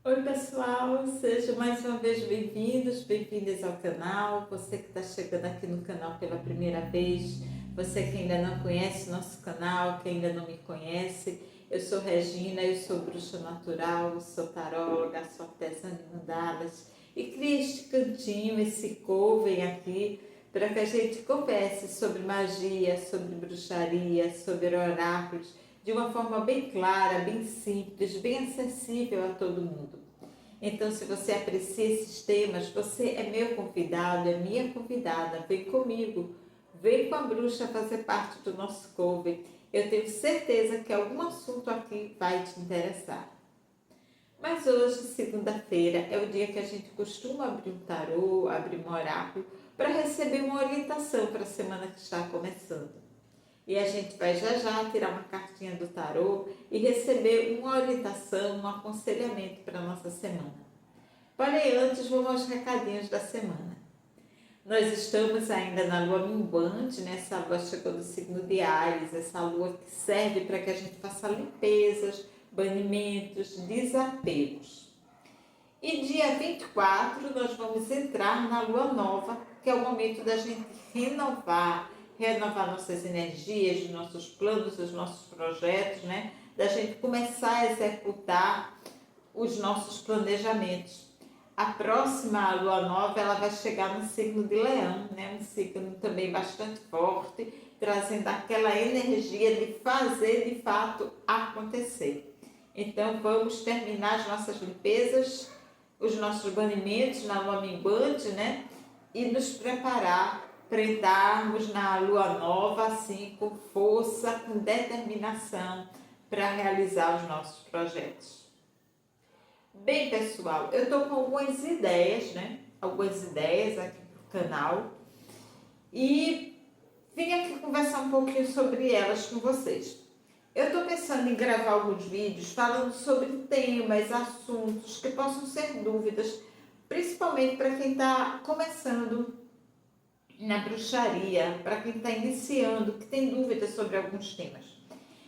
Oi pessoal, sejam mais uma vez bem-vindos, bem-vindas ao canal. Você que está chegando aqui no canal pela primeira vez, você que ainda não conhece nosso canal, que ainda não me conhece, eu sou Regina, eu sou bruxa natural, sou taróloga, sou artesã de mandalas e criei este cantinho, esse coven aqui, para que a gente converse sobre magia, sobre bruxaria, sobre oráculos, de uma forma bem clara, bem simples, bem acessível a todo mundo. Então, se você aprecia esses temas, você é meu convidado, é minha convidada, vem comigo, vem com a bruxa fazer parte do nosso coven. Eu tenho certeza que algum assunto aqui vai te interessar. Mas hoje, segunda-feira, é o dia que a gente costuma abrir um tarô, abrir um oráculo, para receber uma orientação para a semana que está começando. E a gente vai já já tirar uma cartinha do tarô e receber uma orientação, um aconselhamento para a nossa semana. Porém, antes vamos aos recadinhos da semana. Nós estamos ainda na lua minguante, né? Essa lua chegou do signo de Áries, essa lua que serve para que a gente faça limpezas, banimentos, desapegos. E dia 24 nós vamos entrar na lua nova, que é o momento da gente renovar nossas energias, nossos planos, os nossos projetos, né? Da gente começar a executar os nossos planejamentos. A próxima lua nova ela vai chegar no signo de Leão, né? Um signo também bastante forte, trazendo aquela energia de fazer de fato acontecer. Então vamos terminar as nossas limpezas, os nossos banimentos na lua minguante, né? E nos preparar para entrarmos na lua nova assim com força, com determinação para realizar os nossos projetos. Bem, pessoal, eu estou com algumas ideias, né? Algumas ideias aqui para o canal e vim aqui conversar um pouquinho sobre elas com vocês. Eu estou pensando em gravar alguns vídeos falando sobre temas, assuntos que possam ser dúvidas, principalmente para quem está começando na bruxaria, para quem está iniciando, que tem dúvidas sobre alguns temas.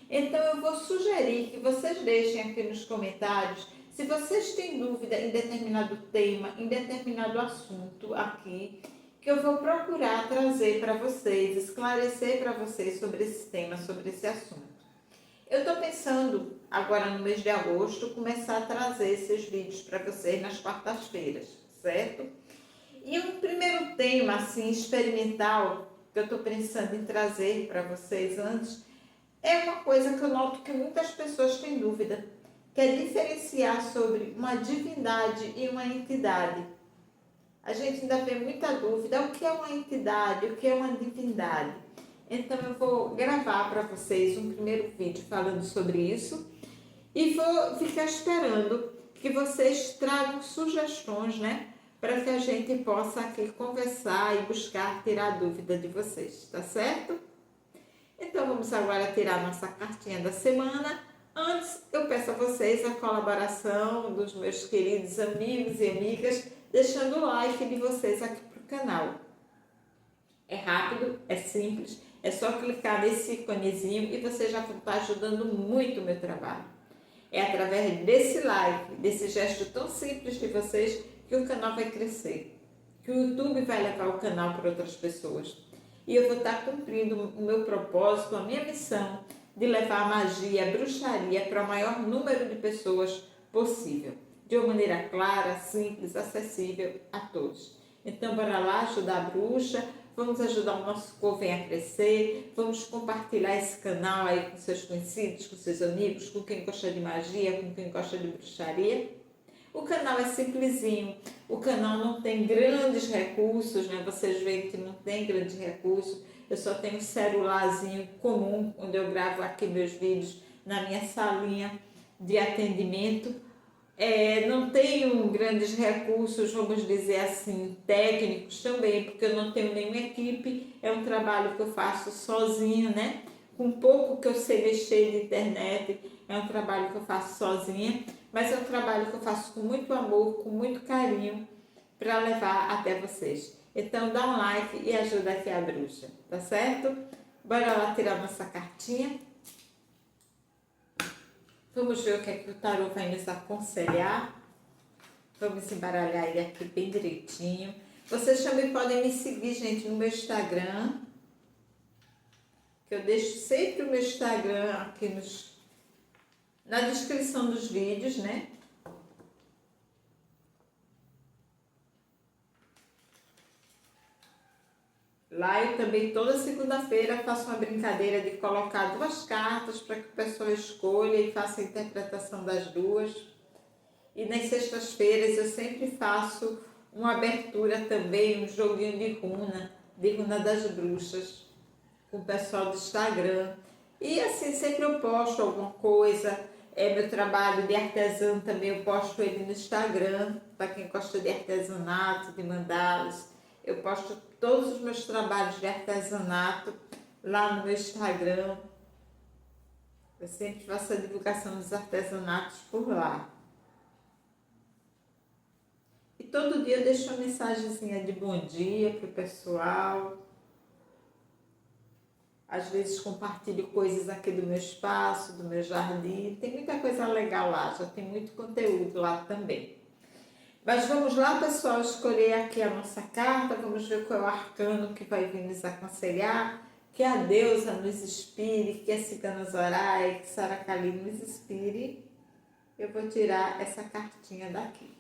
Então eu vou sugerir que vocês deixem aqui nos comentários se vocês têm dúvida em determinado tema, em determinado assunto aqui, que eu vou procurar trazer para vocês, esclarecer para vocês sobre esse tema, sobre esse assunto. Eu estou pensando, agora no mês de agosto, começar a trazer esses vídeos para vocês nas quartas-feiras, certo? E um primeiro tema, assim, experimental, que eu estou pensando em trazer para vocês antes, é uma coisa que eu noto que muitas pessoas têm dúvida, que é diferenciar sobre uma divindade e uma entidade. A gente ainda vê muita dúvida, o que é uma entidade, o que é uma divindade? Então eu vou gravar para vocês um primeiro vídeo falando sobre isso e vou ficar esperando que vocês tragam sugestões, né? Para que a gente possa aqui conversar e buscar tirar a dúvida de vocês, tá certo? Então vamos agora tirar a nossa cartinha da semana. Antes eu peço a vocês a colaboração dos meus queridos amigos e amigas, deixando o like de vocês aqui para o canal. É rápido, é simples, é só clicar nesse íconezinho e você já está ajudando muito o meu trabalho. É através desse like, desse gesto tão simples de vocês, que o canal vai crescer, que o YouTube vai levar o canal para outras pessoas. E eu vou estar cumprindo o meu propósito, a minha missão de levar a magia, a bruxaria para o maior número de pessoas possível, de uma maneira clara, simples, acessível a todos. Então, bora lá ajudar a bruxa, vamos ajudar o nosso coven a crescer, vamos compartilhar esse canal aí com seus conhecidos, com seus amigos, com quem gosta de magia, com quem gosta de bruxaria. O canal é simplesinho, o canal não tem grandes recursos, né? Vocês veem que não tem grandes recursos, eu só tenho um celularzinho comum, onde eu gravo aqui meus vídeos na minha salinha de atendimento. Não tenho grandes recursos, vamos dizer assim, técnicos também, porque eu não tenho nenhuma equipe, é um trabalho que eu faço sozinho, né? Com pouco que eu sei mexer de internet, é um trabalho que eu faço sozinha, mas é um trabalho que eu faço com muito amor, com muito carinho, para levar até vocês. Então dá um like e ajuda aqui a bruxa, tá certo? Bora lá tirar nossa cartinha. Vamos ver o que é que o tarô vai nos aconselhar. Vamos embaralhar ele aqui bem direitinho. Vocês também podem me seguir, gente, no meu Instagram, que eu deixo sempre o meu Instagram aqui na descrição dos vídeos, né? Lá eu também, toda segunda-feira, faço uma brincadeira de colocar 2 cartas para que o pessoal escolha e faça a interpretação das 2. E nas sextas-feiras eu sempre faço uma abertura também, um joguinho de runa das bruxas, com o pessoal do Instagram. E assim, sempre eu posto alguma coisa. Meu trabalho de artesã também eu posto ele no Instagram, para quem gosta de artesanato, de mandalas. Eu posto todos os meus trabalhos de artesanato lá no meu Instagram. Eu sempre faço a divulgação dos artesanatos por lá. E todo dia eu deixo uma mensagenzinha de bom dia para o pessoal. Às vezes compartilho coisas aqui do meu espaço, do meu jardim. Tem muita coisa legal lá, já tem muito conteúdo lá também. Mas vamos lá, pessoal, escolher aqui a nossa carta. Vamos ver qual é o arcano que vai vir nos aconselhar. Que a deusa nos inspire, que a cigana Zoraia, que Saracali nos inspire. Eu vou tirar essa cartinha daqui.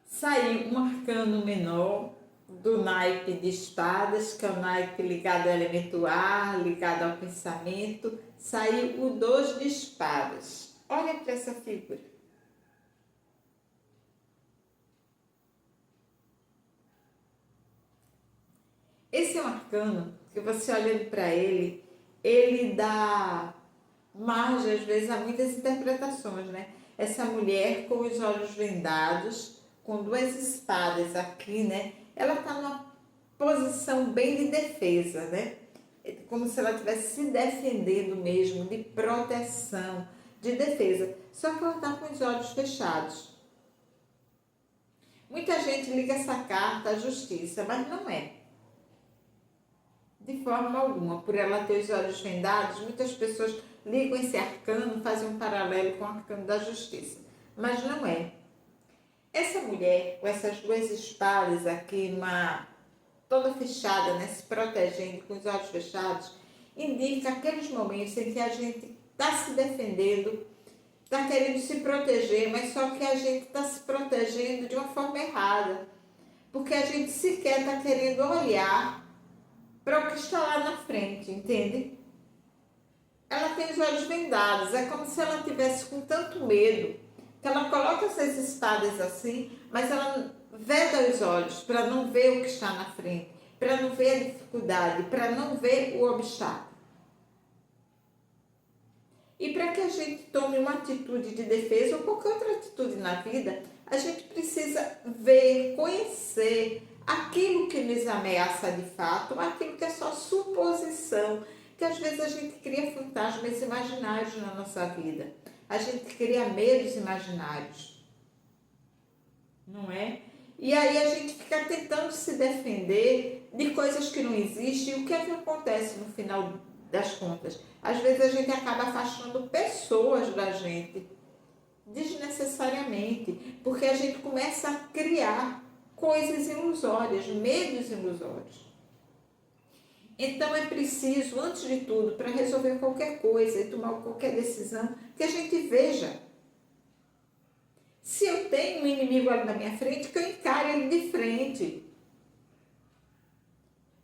Saiu um arcano menor do naipe de espadas, que é o naipe ligado ao elemento ar, ligado ao pensamento. Saiu o 2 de espadas. Olha para essa figura. Esse é um arcano que você olhando para ele, ele dá margem às vezes a muitas interpretações, né? Essa mulher com os olhos vendados, com 2 espadas aqui, né? Ela está numa posição bem de defesa, né? Como se ela estivesse se defendendo mesmo, de proteção, de defesa. Só que ela está com os olhos fechados. Muita gente liga essa carta à justiça, mas não é. De forma alguma. Por ela ter os olhos vendados, muitas pessoas ligam esse arcano, fazem um paralelo com o arcano da justiça. Mas não é. Essa mulher, com essas 2 espadas aqui, toda fechada, né, se protegendo, com os olhos fechados, indica aqueles momentos em que a gente está se defendendo, está querendo se proteger, mas só que a gente está se protegendo de uma forma errada, porque a gente sequer está querendo olhar para o que está lá na frente, entende? Ela tem os olhos vendados, é como se ela tivesse com tanto medo, que ela coloca essas espadas assim, mas ela veda os olhos para não ver o que está na frente, para não ver a dificuldade, para não ver o obstáculo. E para que a gente tome uma atitude de defesa ou qualquer outra atitude na vida, a gente precisa ver, conhecer aquilo que nos ameaça de fato, aquilo que é só suposição, que às vezes a gente cria fantasmas imaginários na nossa vida. A gente cria medos imaginários, não é? E aí a gente fica tentando se defender de coisas que não existem. E o que é que acontece no final das contas? Às vezes a gente acaba afastando pessoas da gente, desnecessariamente, porque a gente começa a criar coisas ilusórias, medos ilusórios. Então é preciso, antes de tudo, para resolver qualquer coisa e tomar qualquer decisão, que a gente veja. Se eu tenho um inimigo ali na minha frente, que eu encare ele de frente.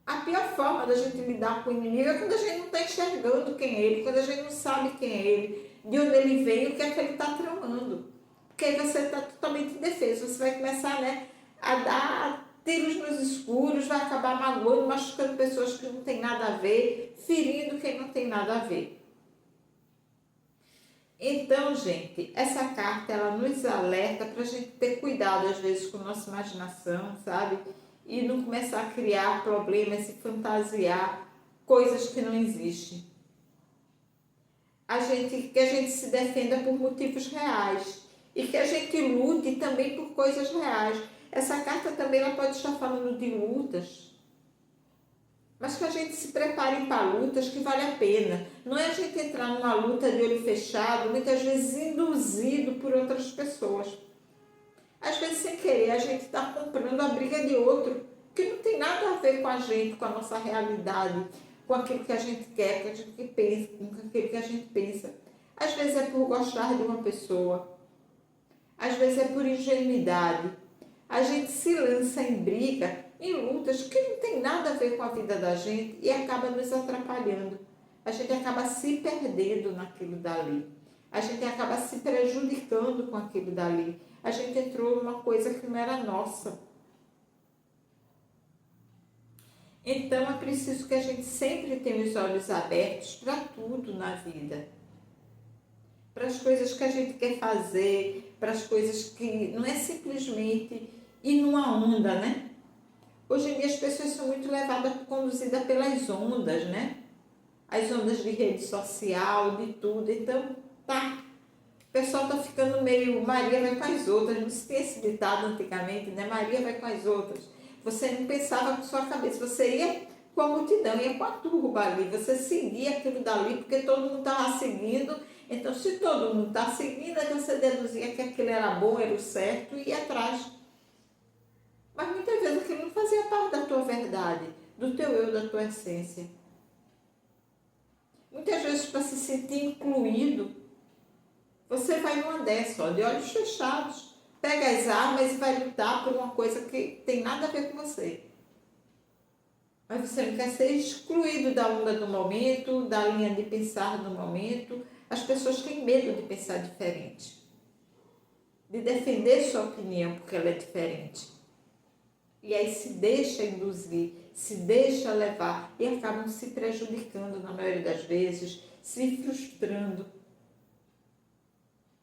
A pior forma da gente lidar com o inimigo é quando a gente não está enxergando quem é ele, quando a gente não sabe quem é ele, de onde ele veio, o que é que ele está tramando. Porque aí você está totalmente indefeso, você vai começar, né, a dar tiros nos escuros, vai acabar magoando, machucando pessoas que não tem nada a ver, ferindo quem não tem nada a ver. Então, gente, essa carta, ela nos alerta para a gente ter cuidado, às vezes, com a nossa imaginação, sabe? E não começar a criar problemas e fantasiar coisas que não existem. Que a gente se defenda por motivos reais e que a gente lute também por coisas reais. Essa carta também ela pode estar falando de lutas. mas que a gente se prepare para lutas que vale a pena. Não é a gente entrar numa luta de olho fechado, muitas vezes induzido por outras pessoas. Às vezes, sem querer, a gente está comprando a briga de outro, que não tem nada a ver com a gente, com a nossa realidade, com aquilo que a gente quer, com aquilo que pensa, com aquilo que a gente pensa. Às vezes é por gostar de uma pessoa, às vezes é por ingenuidade. A gente se lança em briga, em lutas que não tem nada a ver com a vida da gente e acaba nos atrapalhando. A gente acaba se perdendo naquilo dali. A gente acaba se prejudicando com aquilo dali. A gente entrou numa coisa que não era nossa. Então é preciso que a gente sempre tenha os olhos abertos para tudo na vida. Para as coisas que a gente quer fazer, para as coisas que não é simplesmente ir numa onda, né? Hoje em dia as pessoas são muito levadas, conduzidas pelas ondas, né? As ondas de rede social, de tudo. Então, tá. O pessoal tá ficando meio Maria vai com as outras. Não se tinha esse ditado antigamente, né? Maria vai com as outras. Você não pensava com sua cabeça, você ia com a multidão, ia com a turba ali. Você seguia aquilo dali, porque todo mundo estava seguindo. Então, se todo mundo está seguindo, aí você deduzia que aquilo era bom, era o certo e ia atrás. Mas muitas vezes aquilo não fazia parte da tua verdade, do teu eu, da tua essência. Muitas vezes, para se sentir incluído, você vai numa dessa, ó, de olhos fechados, pega as armas e vai lutar por uma coisa que tem nada a ver com você. Mas você não quer ser excluído da onda do momento, da linha de pensar do momento. As pessoas têm medo de pensar diferente, de defender sua opinião porque ela é diferente. E aí se deixa induzir, se deixa levar e acabam se prejudicando na maioria das vezes, se frustrando.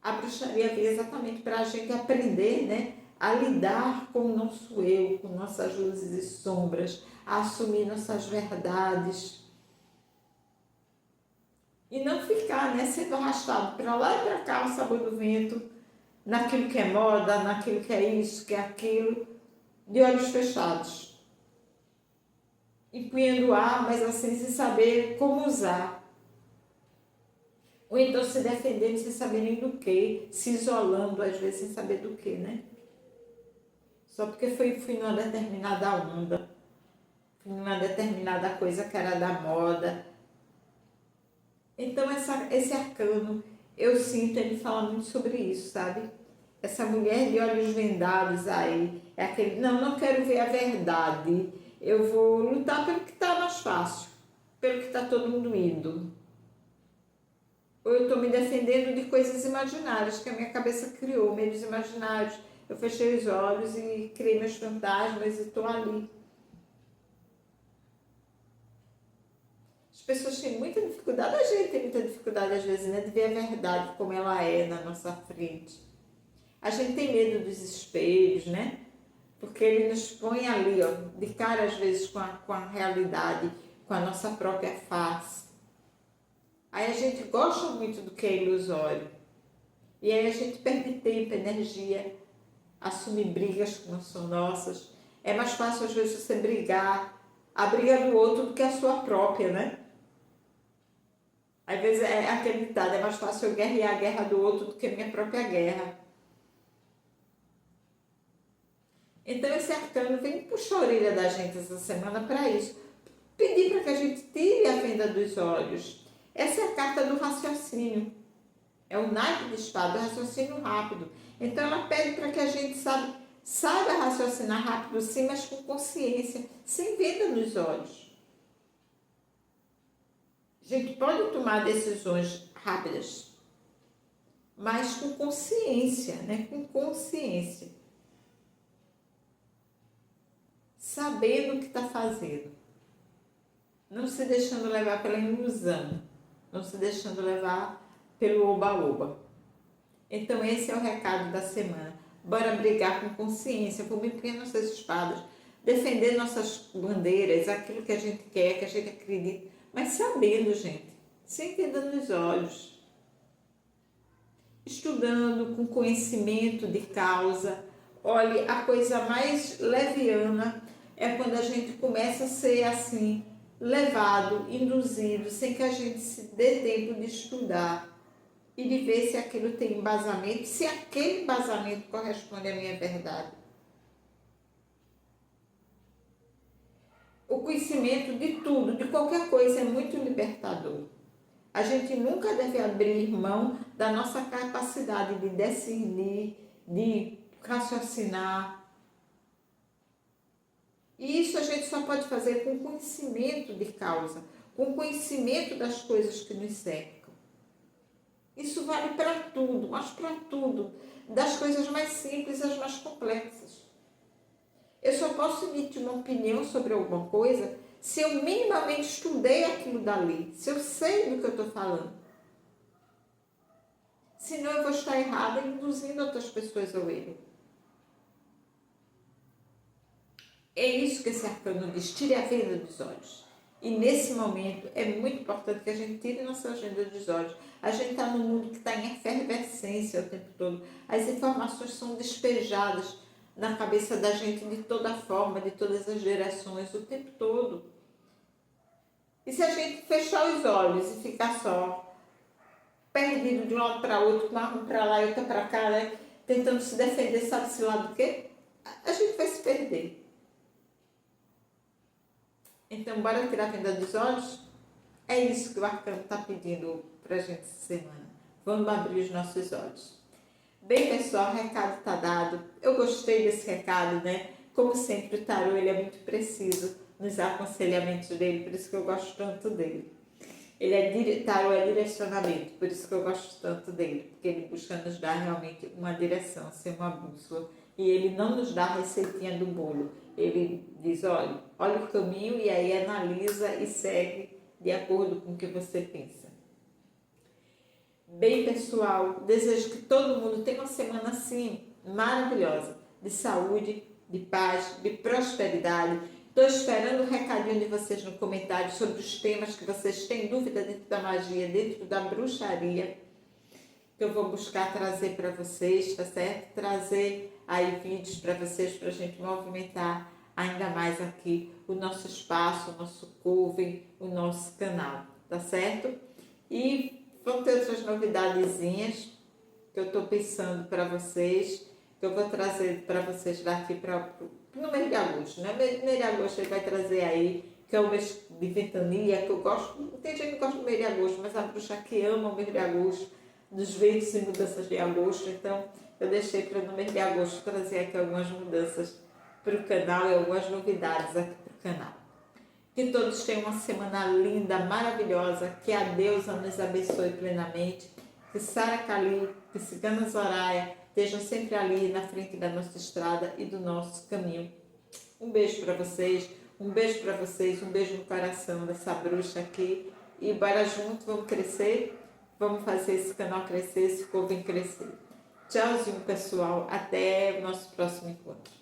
A bruxaria veio exatamente para a gente aprender, né, a lidar com o nosso eu, com nossas luzes e sombras, a assumir nossas verdades. E não ficar, né, sendo arrastado para lá e para cá ao sabor do vento, naquilo que é moda, naquilo que é isso, que é aquilo, de olhos fechados. Empunhando ar, mas assim sem saber como usar. Ou então se defendendo sem saber nem do que, se isolando às vezes sem saber do que, né? Só porque fui numa determinada onda, fui numa determinada coisa que era da moda. Então esse arcano, eu sinto ele falar muito sobre isso, sabe? Essa mulher de olhos vendados aí, é aquele, não quero ver a verdade, eu vou lutar pelo que está mais fácil, pelo que está todo mundo indo. Ou eu estou me defendendo de coisas imaginárias que a minha cabeça criou, medos imaginários. Eu fechei os olhos e criei meus fantasmas e estou ali. As pessoas têm muita dificuldade, a gente tem muita dificuldade às vezes, né, de ver a verdade como ela é na nossa frente. A gente tem medo dos espelhos, né? Porque ele nos põe ali, ó, de cara às vezes com a realidade, com a nossa própria face. Aí a gente gosta muito do que é ilusório. E aí a gente perde tempo, energia, assume brigas que não são nossas. É mais fácil às vezes você brigar, a briga do outro do que a sua própria, né? Às vezes é aquele ditado, é mais fácil eu guerrear a guerra do outro do que a minha própria guerra. Então esse arcano vem puxar a orelha da gente essa semana para isso. Pedir para que a gente tire a venda dos olhos. Essa é a carta do raciocínio. É o naipe de espada, o raciocínio rápido. Então ela pede para que a gente saiba raciocinar rápido sim, mas com consciência, sem venda nos olhos. A gente pode tomar decisões rápidas, mas com consciência, né? Com consciência. Sabendo o que está fazendo. Não se deixando levar pela ilusão. Não se deixando levar pelo oba-oba. Então esse é o recado da semana. Bora brigar com consciência, vamos empunhar nossas espadas, defender nossas bandeiras, aquilo que a gente quer, que a gente acredita, mas sabendo, gente, sem venda nos olhos, estudando com conhecimento de causa. Olha, a coisa mais leviana é quando a gente começa a ser assim, levado, induzido, sem que a gente se dê tempo de estudar e de ver se aquilo tem embasamento, se aquele embasamento corresponde à minha verdade. O conhecimento de tudo, de qualquer coisa, é muito libertador. A gente nunca deve abrir mão da nossa capacidade de discernir, de raciocinar. E isso a gente só pode fazer com conhecimento de causa, com conhecimento das coisas que nos cercam. Isso vale para tudo, mas para tudo, das coisas mais simples às mais complexas. Eu só posso emitir uma opinião sobre alguma coisa se eu minimamente estudei aquilo dali, se eu sei do que eu estou falando. Senão eu vou estar errada induzindo outras pessoas ao erro. É isso que esse arcano diz, tire a venda dos olhos. E nesse momento é muito importante que a gente tire nossa agenda dos olhos. A gente está num mundo que está em efervescência o tempo todo. As informações são despejadas na cabeça da gente de toda forma, de todas as direções, o tempo todo. E se a gente fechar os olhos e ficar só perdido de um lado para outro, uma para lá e outra para cá, né? Tentando se defender, sabe-se lá do quê? A gente vai se perder. Então, bora tirar a venda dos olhos? É isso que o arcano está pedindo para a gente essa semana. Vamos abrir os nossos olhos. Bem, pessoal, o recado está dado. Eu gostei desse recado, né? Como sempre, o tarô ele é muito preciso nos aconselhamentos dele, por isso que eu gosto tanto dele. Tarô é direcionamento, por isso que eu gosto tanto dele, porque ele busca nos dar realmente uma direção, ser uma bússola. E ele não nos dá a receitinha do bolo. Ele diz, olha o caminho e aí analisa e segue de acordo com o que você pensa. Bem, pessoal, desejo que todo mundo tenha uma semana assim maravilhosa, de saúde, de paz, de prosperidade. Estou esperando o recadinho de vocês no comentário sobre os temas que vocês têm dúvida dentro da magia, dentro da bruxaria, que eu vou buscar trazer para vocês, tá certo? Trazer aí vídeos para vocês, para a gente movimentar ainda mais aqui o nosso espaço, o nosso coven, o nosso canal, tá certo? E vão ter outras novidadezinhas que eu estou pensando para vocês, que eu vou trazer para vocês daqui no mês de agosto, né? No mês de agosto ele vai trazer aí, que é o mês de ventania, que eu gosto, tem gente que gosta do mês de agosto, mas a bruxa que ama o mês de agosto, dos ventos e mudanças de agosto, então eu deixei para no mês de agosto trazer aqui algumas mudanças para o canal e algumas novidades aqui para o canal. Que todos tenham uma semana linda, maravilhosa, que a deusa nos abençoe plenamente, que Sara Kali, que Cigana Zoraia estejam sempre ali na frente da nossa estrada e do nosso caminho. Um beijo para vocês, um beijo para vocês, um beijo no coração dessa bruxa aqui e bora junto, vamos crescer, vamos fazer esse canal crescer, esse coven crescer. Tchauzinho, pessoal, até o nosso próximo encontro.